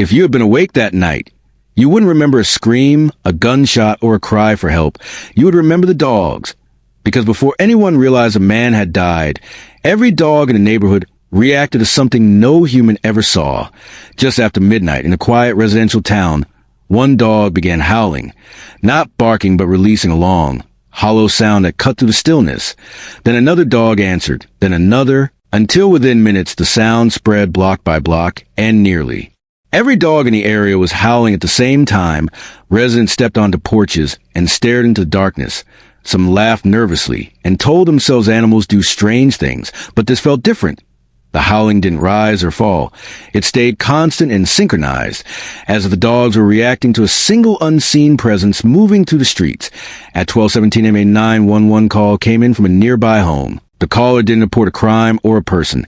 If you had been awake that night, you wouldn't remember a scream, a gunshot, or a cry for help. You would remember the dogs. Because before anyone realized a man had died, every dog in the neighborhood reacted to something no human ever saw. Just after midnight, in a quiet residential town, one dog began howling, not barking but releasing a long, hollow sound that cut through the stillness. Then another dog answered, then another, until within minutes the sound spread block by block, and nearly. Every dog in the area was howling at the same time. Residents stepped onto porches and stared into the darkness. Some laughed nervously and told themselves animals do strange things, but this felt different. The howling didn't rise or fall. It stayed constant and synchronized, as if the dogs were reacting to a single unseen presence moving through the streets. At 12:17 a.m., a 911 call came in from a nearby home. The caller didn't report a crime or a person.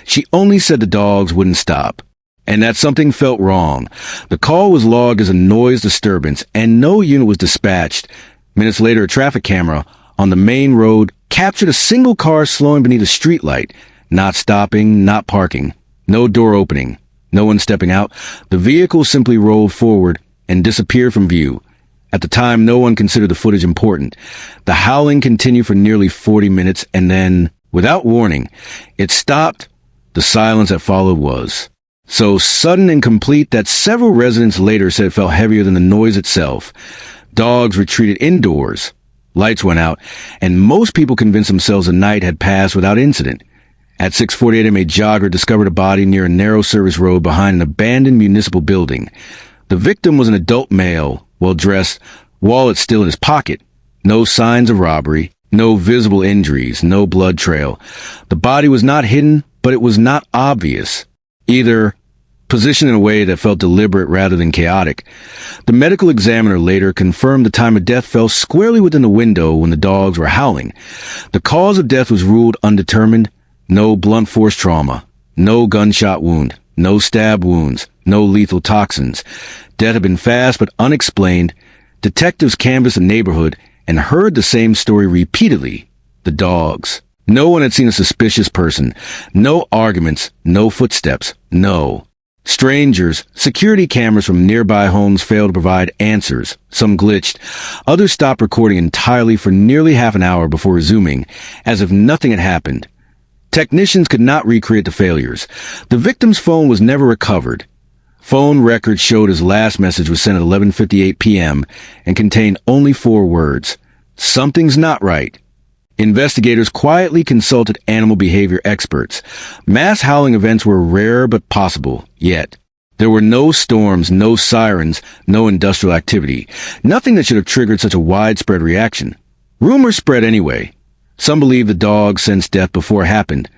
She only said the dogs wouldn't stop, and that something felt wrong. The call was logged as a noise disturbance, and no unit was dispatched. Minutes later, a traffic camera on the main road captured a single car slowing beneath a streetlight. Not stopping, not parking, no door opening, no one stepping out. The vehicle simply rolled forward and disappeared from view. At the time, no one considered the footage important. The howling continued for nearly 40 minutes, and then, without warning, it stopped. The silence that followed was so sudden and complete that several residents later said it felt heavier than the noise itself. Dogs retreated indoors. Lights went out, and most people convinced themselves the night had passed without incident. At 6:48 a.m., a jogger discovered a body near a narrow service road behind an abandoned municipal building. The victim was an adult male, well-dressed, wallet still in his pocket. No signs of robbery, no visible injuries, no blood trail. The body was not hidden, but it was not obvious either, positioned in a way that felt deliberate rather than chaotic. The medical examiner later confirmed the time of death fell squarely within the window when the dogs were howling. The cause of death was ruled undetermined. No blunt force trauma, no gunshot wound, no stab wounds, no lethal toxins. Death had been fast but unexplained. Detectives canvassed the neighborhood and heard the same story repeatedly. The dogs. No one had seen a suspicious person. No arguments, no footsteps, no. Strangers, security cameras from nearby homes failed to provide answers. Some glitched. Others stopped recording entirely for nearly half an hour before resuming, as if nothing had happened. Technicians could not recreate the failures. The victim's phone was never recovered. Phone records showed his last message was sent at 11:58 p.m. and contained only 4 words. Something's not right. Investigators quietly consulted animal behavior experts. Mass howling events were rare but possible, yet there were no storms, no sirens, no industrial activity. Nothing that should have triggered such a widespread reaction. Rumors spread anyway. Some believe the dogs sensed death before it happened.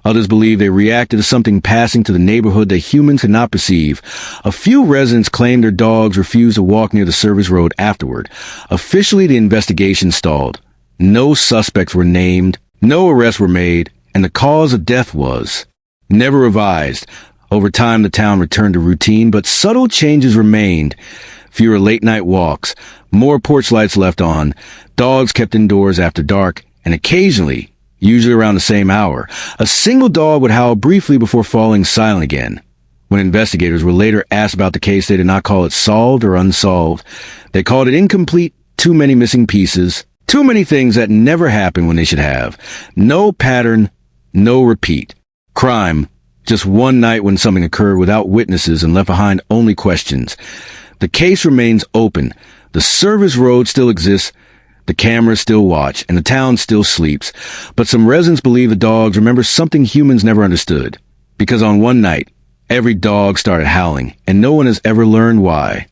Others believe they reacted to something passing to the neighborhood that humans could not perceive. A few residents claimed their dogs refused to walk near the service road afterward. Officially, the investigation stalled. No suspects were named, no arrests were made, and the cause of death was never revised. Over time, the town returned to routine, but subtle changes remained. Fewer late-night walks, more porch lights left on, dogs kept indoors after dark, and occasionally, usually around the same hour, a single dog would howl briefly before falling silent again. When investigators were later asked about the case, they did not call it solved or unsolved. They called it incomplete, too many missing pieces, too many things that never happened when they should have. No pattern, no repeat. Crime, just one night when something occurred without witnesses and left behind only questions. The case remains open. The service road still exists. The cameras still watch, and the town still sleeps. But some residents believe the dogs remember something humans never understood. Because on one night, every dog started howling, and no one has ever learned why.